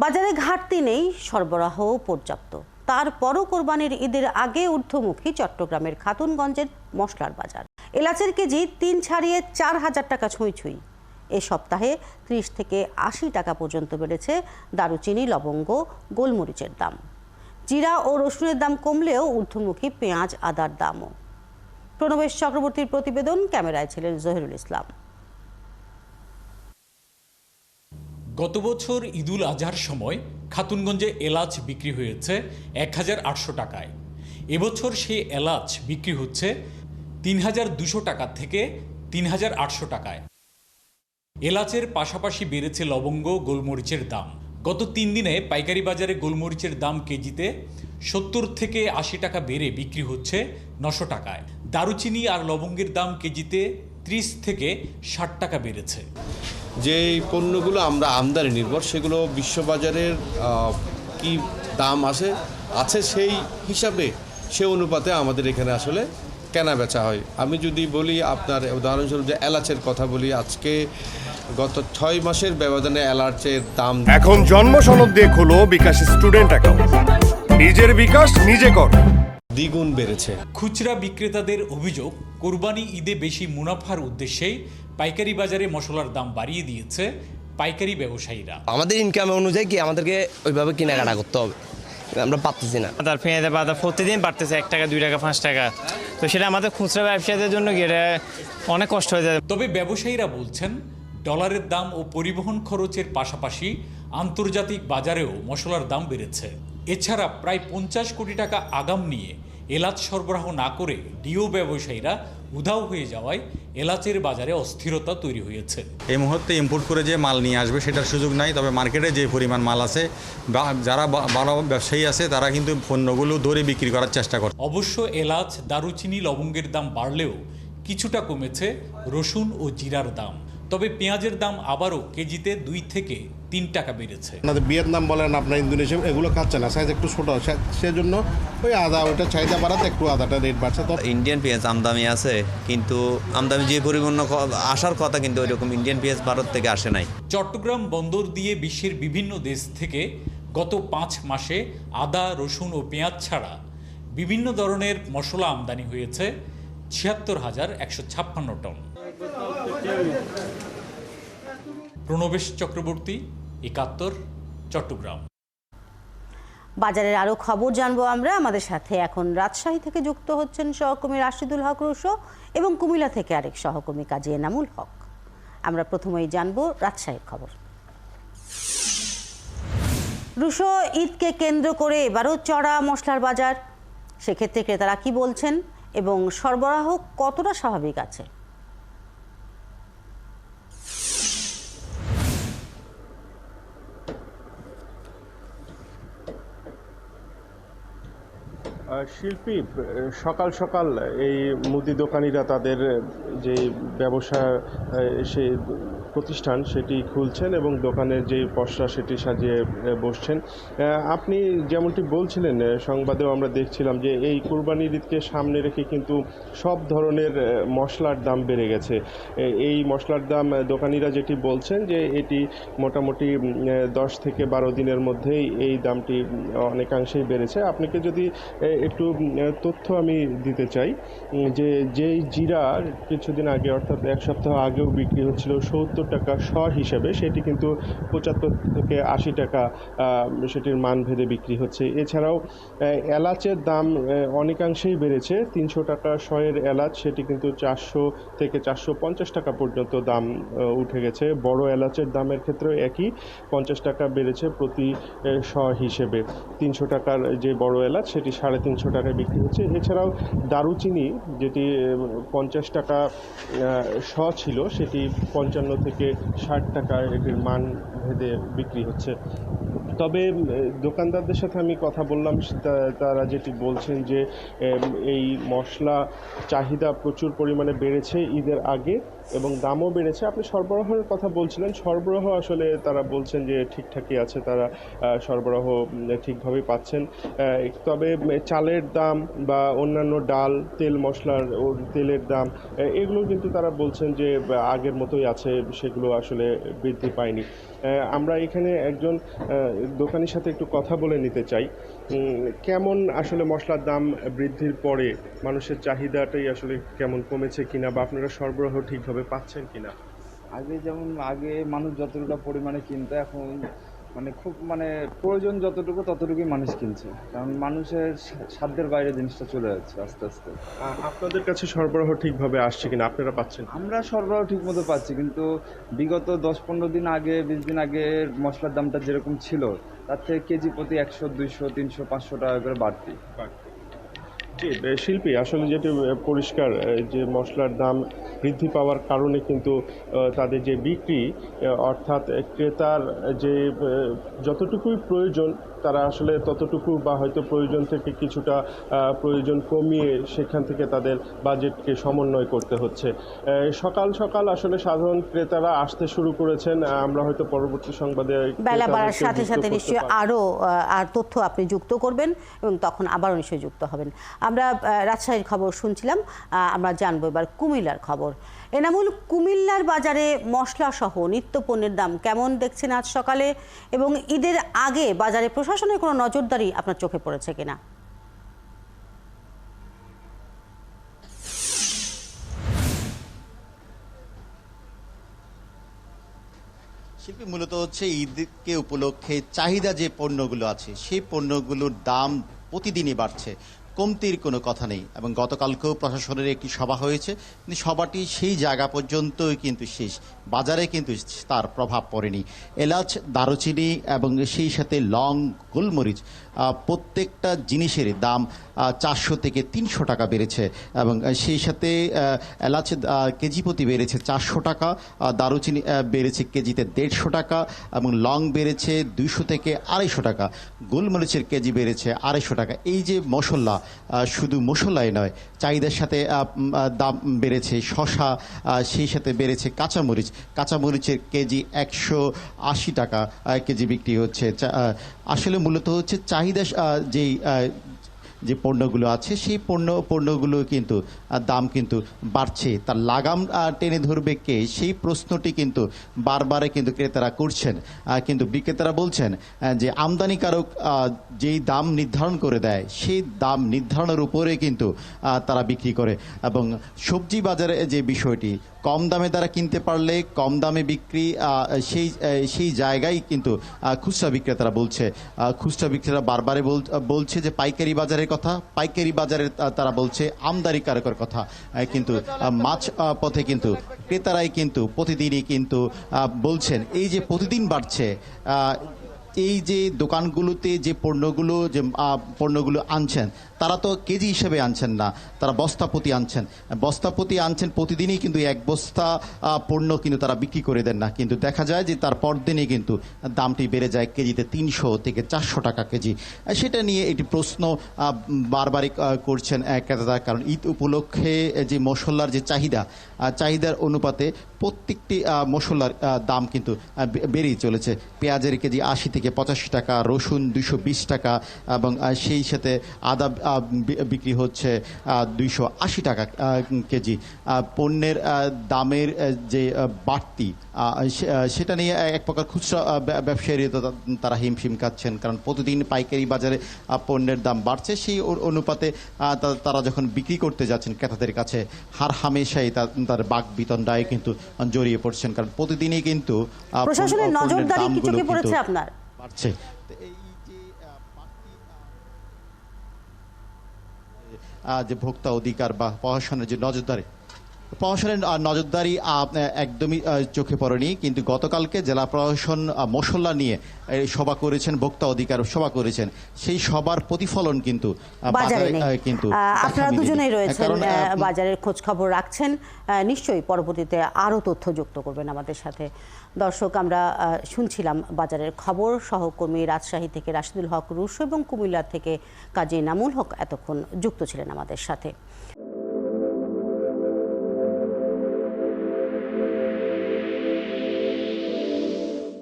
বাজারে ঘাটতি নেই, সরবরাহ পর্যাপ্ত। তারপরও কোরবানির ঈদের আগে ঊর্ধ্বমুখী চট্টগ্রামের খাতুনগঞ্জের মশলার বাজার। এলাচের কেজি ৩ ছাড়িয়ে ৪,০০০ টাকা ছুঁই ছুঁই। এ সপ্তাহে ৩০ থেকে ৮০ টাকা পর্যন্ত বেড়েছে দারুচিনি, লবঙ্গ, গোলমরিচের দাম। জিরা ও রসুনের দাম কমলেও ঊর্ধ্বমুখী পেঁয়াজ, আদার দামও। প্রণবেশ চক্রবর্তীর প্রতিবেদন, ক্যামেরায় ছিলেন জহিরুল ইসলাম। গত বছর ঈদুল আজহার সময় খাতুনগঞ্জে এলাচ বিক্রি হয়েছে ১,৮০০ টাকায়। এবছর সেই এলাচ বিক্রি হচ্ছে ৩,২০০ টাকা থেকে ৩,৮০০ টাকায়। এলাচের পাশাপাশি বেড়েছে লবঙ্গ, গোলমরিচের দাম। গত ৩ দিনে পাইকারি বাজারে গোলমরিচের দাম কেজিতে ৭০ থেকে ৮০ টাকা বেড়ে বিক্রি হচ্ছে ৯০০ টাকায়। দারুচিনি আর লবঙ্গের দাম কেজিতে ৩০ থেকে ৬০ টাকা বেড়েছে। যে পণ্যগুলো আমরা আমদানি নির্ভর, সেগুলো বিশ্ববাজারের কি দাম আছে সেই হিসাবে সে অনুপাতে আমাদের এখানে আসলে কেনা বেচা হয়। আমি যদি বলি, আপনার উদাহরণস্বরূপ যে এলাচের কথা বলি, আজকে গত ৬ মাসের ব্যবধানে এলাচের দাম এখন জন্ম সনদ দিয়ে খোলো বিকাশ স্টুডেন্ট অ্যাকাউন্ট। নিজের বিকাশ নিজে কর, দ্বিগুণ বেড়েছে। খুচরা বিক্রেতাদের অভিযোগ, কোরবানি ঈদে বেশি মুনাফার উদ্দেশ্যেই পাইকারি বাজারে মশলার দাম বাড়িয়ে দিয়েছে পাইকারি ব্যবসায়ীরা। আমাদের ইনকাম অনুযায়ী কি আমাদেরকে ওইভাবে কেনাকাটা করতে হবে, আমরা পারতেছি না। তার পেঁয়াজের বাজার প্রতিদিন বাড়তেছে ১ টাকা, ২ টাকা, ৫ টাকা। তো সেটা আমাদের খুচরা ব্যবসায়ীদের জন্য গিয়ে অনেক কষ্ট হয়ে যায়। তবে ব্যবসায়ীরা বলছেন, ডলারের দাম ও পরিবহন খরচের পাশাপাশি আন্তর্জাতিক বাজারেও মশলার দাম বেড়েছে। এছাড়া প্রায় ৫০ কোটি টাকা আগাম নিয়ে এলাচ সরবরাহ না করে ডিও ব্যবসায়ীরা উধাও হয়ে যাওয়ায় এলাচের বাজারে অস্থিরতা তৈরি হয়েছে। এই মুহূর্তে ইম্পোর্ট করে যে মাল নিয়ে আসবে সেটার সুযোগ নাই। তবে মার্কেটে যে পরিমাণ মাল আছে বা যারা বড় ব্যবসায়ী আছে তারা কিন্তু পণ্যগুলো দরে বিক্রি করার চেষ্টা করে। অবশ্য এলাচ, দারুচিনি, লবঙ্গের দাম বাড়লেও কিছুটা কমেছে রসুন ও জিরার দাম। তবে পেঁয়াজের দাম আবারও কেজিতে ২ থেকে ৩ টাকা বেড়েছে। আমাদের ভিয়েতনাম বলেন, আপনার ইন্দোনেশিয়া, এগুলো খাচ্ছে না, সাইজ একটু ছোটো, সেজন্য ওই আদা ওটা চাহিদা বাড়াতে একটু আদাটা রেট বাড়ছে। তো ইন্ডিয়ান পেঁয়াজ আমদানি আছে, কিন্তু আমদানি যে পরিমাণ আসার কথা, কিন্তু ওইরকম ইন্ডিয়ান পেঁয়াজ ভারত থেকে আসে নাই। চট্টগ্রাম বন্দর দিয়ে বিশ্বের বিভিন্ন দেশ থেকে গত ৫ মাসে আদা, রসুন ও পেঁয়াজ ছাড়া বিভিন্ন ধরনের মশলা আমদানি হয়েছে ৭৬,১৫৬ টন। প্রণবেশ চক্রবর্তী, ৭১, চট্টগ্রাম। বাজারের আরো খবর জানবো আমরা। আমাদের সাথে এখন রাজশাহী থেকে যুক্ত হচ্ছেন সহকর্মী রাশিদুল হক রুশো এবং কুমিল্লা থেকে আরেক সহকর্মী কাজী এনামুল হক। আমরা প্রথমেই জানবো রাজশাহীর খবর। রুশো, ঈদকে কেন্দ্র করে এবারও চড়া মশলার বাজার। সেক্ষেত্রে ক্রেতারা কি বলছেন এবং সরবরাহ কতটা স্বাভাবিক আছে? শিল্পী, সকাল সকাল এই মুদি দোকানিরা তাদের যে ব্যবসা, সেই প্রতিষ্ঠান সেটি খুলছেন এবং দোকানের যে পসরা সেটি সাজিয়ে বসছেন। আপনি যেমনটি বলছিলেন, সংবাদেও আমরা দেখছিলাম যে এই কুরবানির ঈদকে সামনে রেখে কিন্তু সব ধরনের মশলার দাম বেড়ে গেছে। এই মশলার দাম দোকানিরা যেটি বলছেন যে এটি মোটামুটি 10 থেকে 12 দিনের মধ্যেই এই দামটি অনেকাংশেই বেড়েছে। আপনাকে যদি একটু তথ্য আমি দিতে চাই, যে যেই জিরা কিছুদিন আগে, অর্থাৎ 1 সপ্তাহ আগেও বিক্রি হচ্ছিল 70 টাকা শ হিসেবে, সেটি কিন্তু 75 থেকে 80 টাকা সেটির মান ভেদে বিক্রি হচ্ছে। এছাড়াও এলাচের দাম অনেকাংশেই বেড়েছে। 300 টাকা শয়ের এলাচ, সেটি কিন্তু 400 থেকে 450 টাকা পর্যন্ত দাম উঠে গেছে। বড় এলাচের দামের ক্ষেত্রেও একই, 50 টাকা বেড়েছে প্রতি শ হিসেবে। 300 টাকার যে বড় এলাচ সেটি 350 টাকায় বিক্রি হচ্ছে। এছাড়াও দারুচিনি, যেটি 50 টাকা শ ছিল, সেটি 55 থেকে 60 টাকা এটির মান ভেদে বিক্রি হচ্ছে। তবে দোকানদারদের সাথে আমি কথা বললাম, তারা যেটি বলছেন যে এই মশলা চাহিদা প্রচুর পরিমাণে বেড়েছে ঈদের আগে এবং দামও বেড়েছে। আপনি সরবরাহের কথা বলছিলেন, সরবরাহ আসলে তারা বলছেন যে ঠিকঠাকই আছে, তারা সরবরাহ ঠিকভাবেই পাচ্ছেন। তবে চালের দাম বা অন্যান্য ডাল, তেল, মশলার ও তেলের দাম, এগুলো কিন্তু তারা বলছেন যে আগের মতোই আছে, সেগুলো আসলে বৃদ্ধি পায়নি। আমরা এখানে একজন দোকানির সাথে একটু কথা বলে নিতে চাই। কেমন আসলে মশলার দাম বৃদ্ধির পরে মানুষের চাহিদাটাই আসলে কেমন কমেছে কিনা, বা আপনারা সরবরাহ ঠিকভাবে পাচ্ছেন কিনা? আগে মানুষ যতটুকু পরিমাণে কিনতো, এখন খুব প্রয়োজন যতটুকু ততটুকুই মানুষ কিনছে, কারণ মানুষের সাধ্যের বাইরে জিনিসটা চলে যাচ্ছে আস্তে আস্তে। আপনাদের কাছে সরবরাহ ঠিকভাবে আসছে কিনা, আপনারা পাচ্ছেন? আমরা সরবরাহ ঠিক মতো পাচ্ছি, কিন্তু বিগত 10-15 দিন আগে, 20 দিন আগে মশলার দামটা যেরকম ছিল তার থেকে কেজি প্রতি 100, 200, 300, 500 টাকা করে বাড়তি। জি, শিল্পী, আসলে যেটি পরিষ্কার যে মশলার দাম বৃদ্ধি পাওয়ার কারণে কিন্তু তাদের যে বিক্রি, অর্থাৎ ক্রেতার যে যতটুকুই প্রয়োজন তারা আসলে ততটুকু, বা হয়তো প্রয়োজন থেকে কিছুটা প্রয়োজন কমিয়ে সেখান থেকে তাদের বাজেটকে সমন্বয় করতে হচ্ছে। সকাল সকাল আসলে সাধারণ ক্রেতারা আসতে শুরু করেছেন। আমরা হয়তো পরবর্তী সংবাদে বেলা বাড়ার সাথে সাথে নিশ্চয়ই আরও তথ্য আপনি যুক্ত করবেন এবং তখন আবারও নিশ্চয়ই যুক্ত হবেন। আমরা রাজশাহীর খবর শুনছিলাম, আমরা জানবো এবার কুমিল্লার খবর। এনামুল, কুমিল্লার বাজারে মশলা সহ নিত্যপণ্যের দাম কেমন দেখছেন আজ সকালে, এবং ঈদের আগে বাজারে প্রশাসনের কোনো নজরদারি আপনার চোখে পড়েছে কিনা? শিল্পী, মূলত হচ্ছে ঈদকে উপলক্ষে চাহিদা যে পণ্যগুলো আছে সেই পণ্যগুলোর দাম প্রতিদিনই বাড়ছে, কমতির কোনো কথা নেই। এবং গতকালকেও প্রশাসনের একটি সভা হয়েছে, কিন্তু সভাটি সেই জায়গা পর্যন্তই কিন্তু শেষ, বাজারে কিন্তু তার প্রভাব পড়েনি। এলাচ, দারুচিনি এবং সেই সাথে লং, গোলমরিচ, প্রত্যেকটা জিনিসের দাম 400 থেকে 300 টাকা বেড়েছে, এবং সেই সাথে এলাচ কেজি প্রতি বেড়েছে 400 টাকা, দারুচিনি বেড়েছে কেজিতে 150 টাকা, এবং লং বেড়েছে 200 থেকে 250 টাকা, গোলমরিচের কেজি বেড়েছে 250 টাকা। এই যে মশলা, শুধু মশলাই নয়, চাহিদার সাথে দাম বেড়েছে শসা, সেই সাথে বেড়েছে কাঁচামরিচের কেজি 180 টাকা কেজি বিক্রি হচ্ছে। আসলে মূলত হচ্ছে চাহিদা যে পণ্যগুলো আছে সেই পণ্যগুলো কিন্তু দাম কিন্তু বাড়ছে, তার লাগাম টেনে ধরবে কে, সেই প্রশ্নটি কিন্তু বারবারে কিন্তু ক্রেতারা করছেন। কিন্তু বিক্রেতারা বলছেন যে আমদানিকারক যেই দাম নির্ধারণ করে দেয় সেই দাম নির্ধারণের উপরে কিন্তু তারা বিক্রি করে। এবং সবজি বাজারে যে বিষয়টি, কম দামে তারা কিনতে পারলে কম দামে বিক্রি, সেই জায়গায় কিন্তু খুচরা বিক্রেতারা বলছে। খুচরা বিক্রেতারা বারবারে বলছে যে পাইকারি বাজারের কথা, পাইকারি বাজারে তারা বলছে আমদানিকারকের কথা। কিন্তু মাছ পথে কিন্তু ক্রেতারাই কিন্তু প্রতিদিনই কিন্তু বলছেন এই যে প্রতিদিন বাড়ছে। এই যে দোকানগুলোতে যে পণ্যগুলো আনছেন তারা তো কেজি হিসেবে আনছেন না, তারা বস্তাপতি আনছেন। প্রতিদিনই কিন্তু এক বস্তা পণ্য কিন্তু তারা বিক্রি করে দেন না, কিন্তু দেখা যায় যে তার পরদিনই কিন্তু দামটি বেড়ে যায় কেজিতে 300 থেকে 400 টাকা কেজি। সেটা নিয়ে একটি প্রশ্ন বারবারই করছেন ক্রেতারা, কারণ ঈদ উপলক্ষে যে মশলার যে চাহিদার অনুপাতে প্রত্যেকটি মশলার দাম কিন্তু বেড়েই চলেছে। পেঁয়াজের কেজি 80 থেকে 85 টাকা, রসুন 220 টাকা, এবং সেই সাথে আদা বিক্রি হচ্ছে 280 টাকা কেজি। পণ্যের দামের যে বাড়তি, সেটা নিয়ে এক প্রকার খুচরা ব্যবসায়ীরা তারা হিমশিম খাচ্ছেন, কারণ প্রতিদিন পাইকারি বাজারে পণ্যের দাম বাড়ছে। সেই অনুপাতে তারা যখন বিক্রি করতে যাচ্ছেন ক্রেতাদের কাছে, হার হামেশাই তার বাক বিতণ্ডায় কিন্তু জড়িয়ে পড়ছেন, কারণ প্রতিদিনই কিন্তু প্রশাসনের নজরদারি কি চোখে পড়েছে আপনার? বাড়ছে। যে ভোক্তা অধিকার বা প্রশাসনের যে নজরদারি একদমই চোখে পড়েনি, কিন্তু গতকালকে জেলা প্রশাসন মশলা নিয়ে সভা করেছেন, ভোক্তা অধিকার সভা করেছেন, সেই সবার প্রতিফলন কিন্তু বাজারে কিন্তু আপনারা দুজনেই রয়েছেন, বাজারের খোঁজ খবর রাখছেন, নিশ্চয়ই পরবর্তীতে আরও তথ্য যুক্ত করবেন আমাদের সাথে। দর্শক, আমরা শুনছিলাম বাজারের খবর। সহকর্মী রাজশাহী থেকে রাশিদুল হক রুশো এবং কুমিল্লা থেকে কাজী নামুল হক এতক্ষণ যুক্ত ছিলেন আমাদের সাথে।